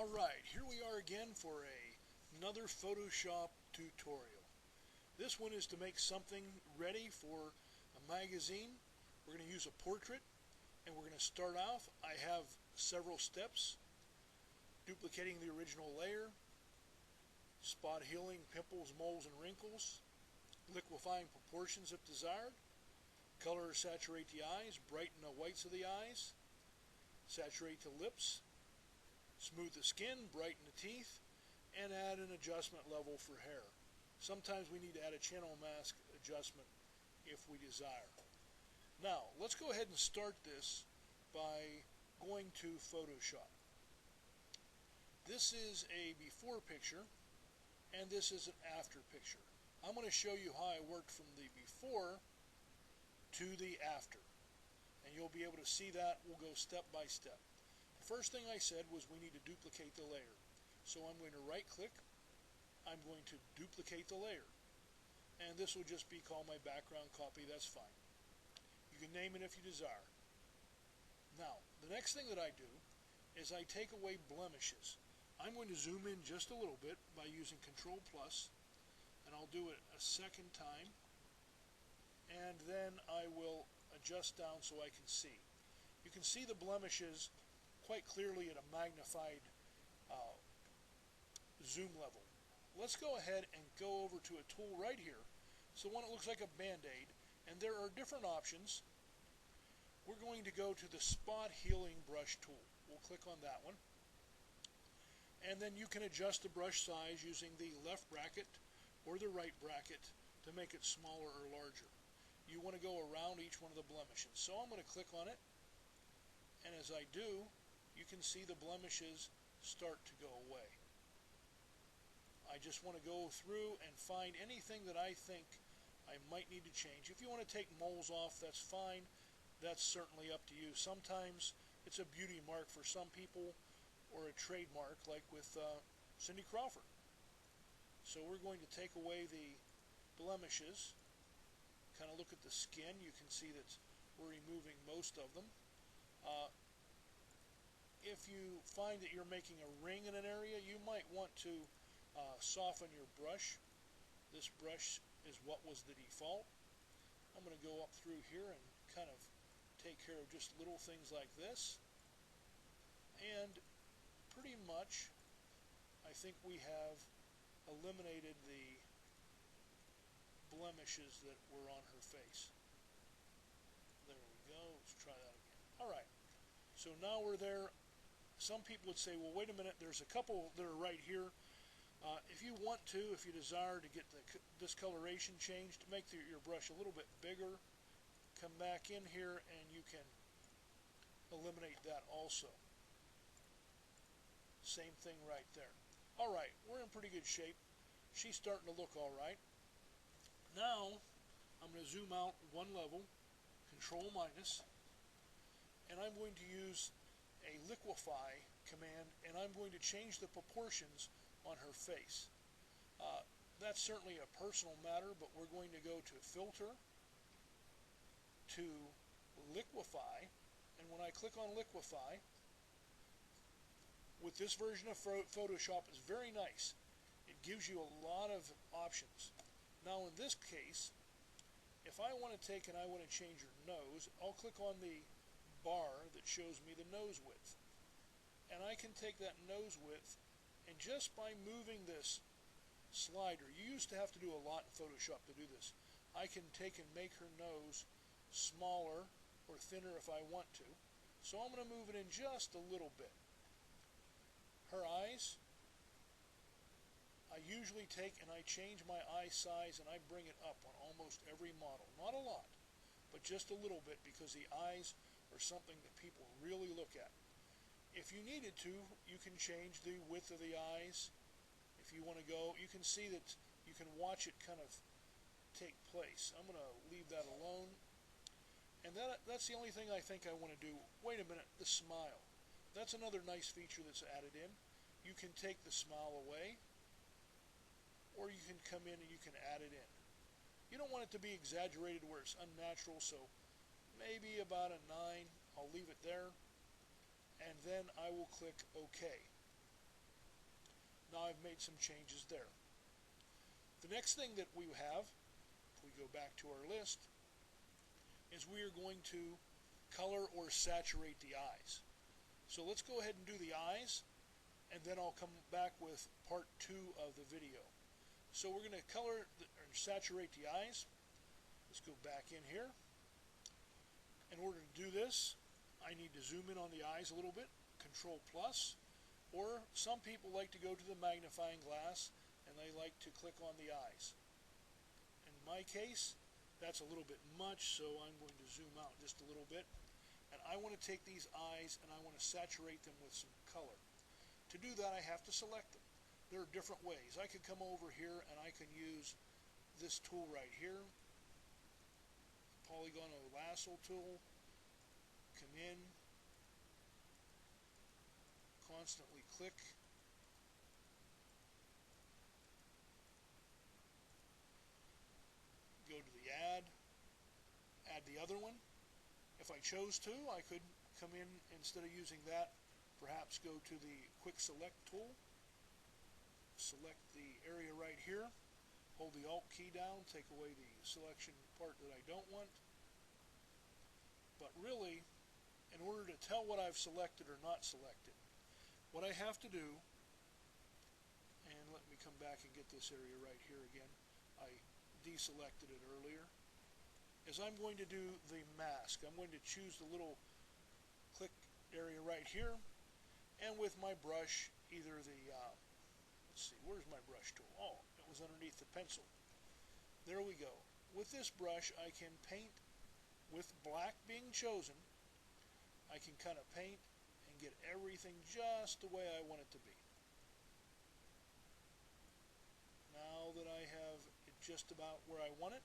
Alright, here we are again for another Photoshop tutorial. This one is to make something ready for a magazine. We're going to use a portrait, and we're going to start off. I have several steps: duplicating the original layer, spot healing pimples, moles, and wrinkles, liquefying proportions if desired, color or saturate the eyes, brighten the whites of the eyes, saturate the lips, smooth the skin, brighten the teeth, and add an adjustment level for hair. Sometimes we need to add a channel mask adjustment if we desire. Now, let's go ahead and start this by going to Photoshop. This is a before picture, and this is an after picture. I'm going to show you how I worked from the before to the after, and you'll be able to see that. We'll go step by step. The first thing I said was we need to duplicate the layer. So I'm going to right click, I'm going to duplicate the layer, and this will just be called my background copy. That's fine. You can name it if you desire. Now, the next thing that I do is I take away blemishes. I'm going to zoom in just a little bit by using Control plus, and I'll do it a second time, and then I will adjust down so I can see. You can see the blemishes quite clearly at a magnified zoom level. Let's go ahead and go over to a tool right here. So one, it looks like a band-aid, and there are different options. We're going to go to the spot healing brush tool. We'll click on that one, and then you can adjust the brush size using the left bracket or the right bracket to make it smaller or larger. You want to go around each one of the blemishes. So I'm going to click on it, and as I do, you can see the blemishes start to go away. I just want to go through and find anything that I think I might need to change. If you want to take moles off, that's fine. That's certainly up to you. Sometimes it's a beauty mark for some people, or a trademark, like with Cindy Crawford. So we're going to take away the blemishes. Kind of look at the skin. You can see that we're removing most of them. If you find that you're making a ring in an area, you might want to soften your brush. This brush is what was the default. I'm going to go up through here and kind of take care of just little things like this. And pretty much, I think we have eliminated the blemishes that were on her face. There we go. Let's try that again. Alright, so now we're there. Some people would say, well, wait a minute, there's a couple that are right here. If you want to, if you desire to get the discoloration changed, make your brush a little bit bigger, come back in here and you can eliminate that also. Same thing right there. Alright, we're in pretty good shape. She's starting to look alright. Now, I'm going to zoom out one level, Control minus, and I'm going to use a liquefy command, and I'm going to change the proportions on her face. That's certainly a personal matter, but we're going to go to Filter, to Liquefy, and when I click on Liquefy, with this version of Photoshop, it's very nice. It gives you a lot of options. Now in this case, if I want to take and I want to change your nose, I'll click on the bar that shows me the nose width. And I can take that nose width, and just by moving this slider, you used to have to do a lot in Photoshop to do this. I can take and make her nose smaller or thinner if I want to. So I'm going to move it in just a little bit. Her eyes, I usually take and I change my eye size and I bring it up on almost every model. Not a lot, but just a little bit, because the eyes are something that people really look at. If you needed to, you can change the width of the eyes. If you want to go, you can see that you can watch it kind of take place. I'm going to leave that alone. And that's the only thing I think I want to do. Wait a minute, the smile. That's another nice feature that's added in. You can take the smile away, or you can come in and you can add it in. You don't want it to be exaggerated where it's unnatural, so maybe about a 9. I'll leave it there, and then I will click OK. Now I've made some changes there. The next thing that we have, if we go back to our list, is we are going to color or saturate the eyes. So let's go ahead and do the eyes, and then I'll come back with part 2 of the video. So we're going to color or saturate the eyes. Let's go back in here. In order to do this, I need to zoom in on the eyes a little bit, Control plus, or some people like to go to the magnifying glass and they like to click on the eyes. In my case, that's a little bit much, so I'm going to zoom out just a little bit. And I want to take these eyes and I want to saturate them with some color. To do that, I have to select them. There are different ways. I could come over here and I can use this tool right here, polygon or lasso tool, come in, constantly click, go to the add the other one. If I chose to, I could come in, instead of using that, perhaps go to the quick select tool, select the area right here, hold the Alt key down, take away the selection part that I don't want. But really, in order to tell what I've selected or not selected, what I have to do, and let me come back and get this area right here again, I deselected it earlier, is I'm going to do the mask. I'm going to choose the little click area right here, and with my brush, either the, let's see, where's my brush tool? Oh, it was underneath the pencil. There we go. With this brush, I can paint, with black being chosen, I can kind of paint and get everything just the way I want it to be. Now that I have it just about where I want it,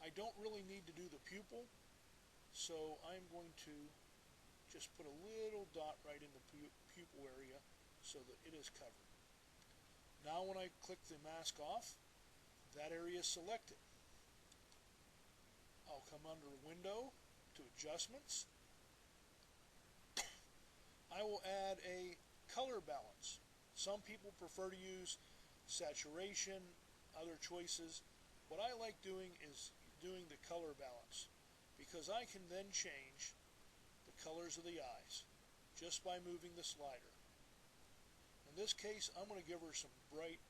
I don't really need to do the pupil, so I'm going to just put a little dot right in the pupil area so that it is covered. Now when I click the mask off, that area is selected. I'll come under Window to Adjustments. I will add a color balance. Some people prefer to use saturation, other choices. What I like doing is doing the color balance, because I can then change the colors of the eyes just by moving the slider. In this case, I'm going to give her some bright,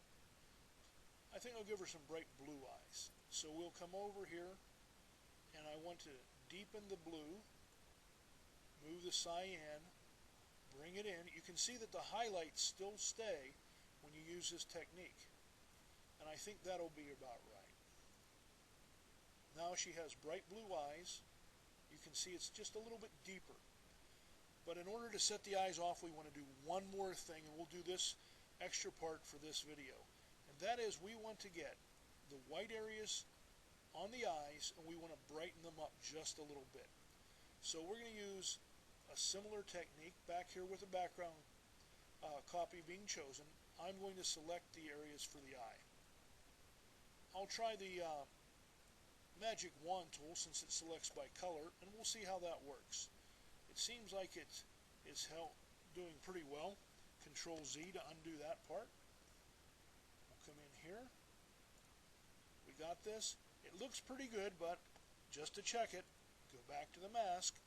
I think I'll give her some bright blue eyes. So we'll come over here, and I want to deepen the blue, move the cyan, bring it in. You can see that the highlights still stay when you use this technique, and I think that'll be about right. Now she has bright blue eyes. You can see it's just a little bit deeper. But in order to set the eyes off, we want to do one more thing, and we'll do this extra part for this video. And that is, we want to get the white areas on the eyes, and we want to brighten them up just a little bit. So we're going to use a similar technique back here with the background copy being chosen. I'm going to select the areas for the eye. I'll try the Magic Wand tool since it selects by color, and we'll see how that works. It seems like it is doing pretty well. Control Z to undo that part. We'll come in here. We got this. It looks pretty good, but just to check it, go back to the mask,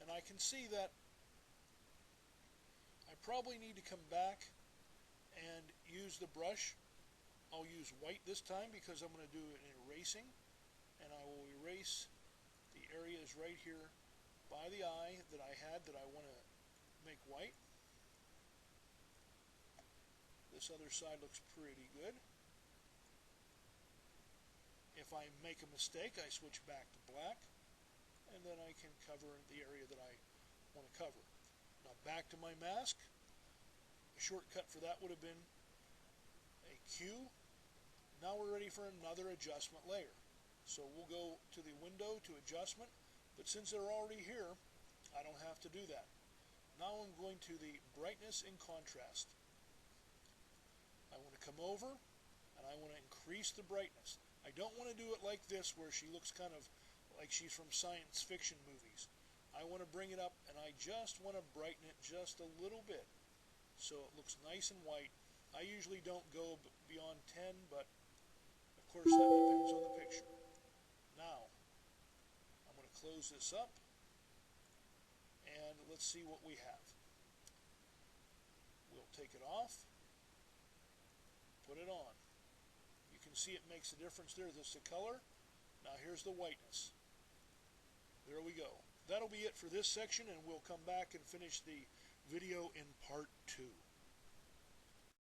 and I can see that I probably need to come back and use the brush. I'll use white this time because I'm going to do an erasing, and I will erase the areas right here by the eye that I had that I want to make white. This other side looks pretty good. If I make a mistake, I switch back to black, and then I can cover the area that I want to cover. Now back to my mask. A shortcut for that would have been a Q. Now we're ready for another adjustment layer. So we'll go to the Window to Adjustment, but since they're already here, I don't have to do that. Now I'm going to the Brightness and Contrast. I want to come over, and I want to increase the brightness. I don't want to do it like this where she looks kind of like she's from science fiction movies. I want to bring it up, and I just want to brighten it just a little bit. so it looks nice and white. I usually don't go beyond 10, but of course that depends on the picture. Now, I'm going to close this up, and let's see what we have. We'll take it off, put it on. You can see it makes a difference there. This is the color. Now here's the whiteness. There we go. That'll be it for this section, and we'll come back and finish the video in part 2.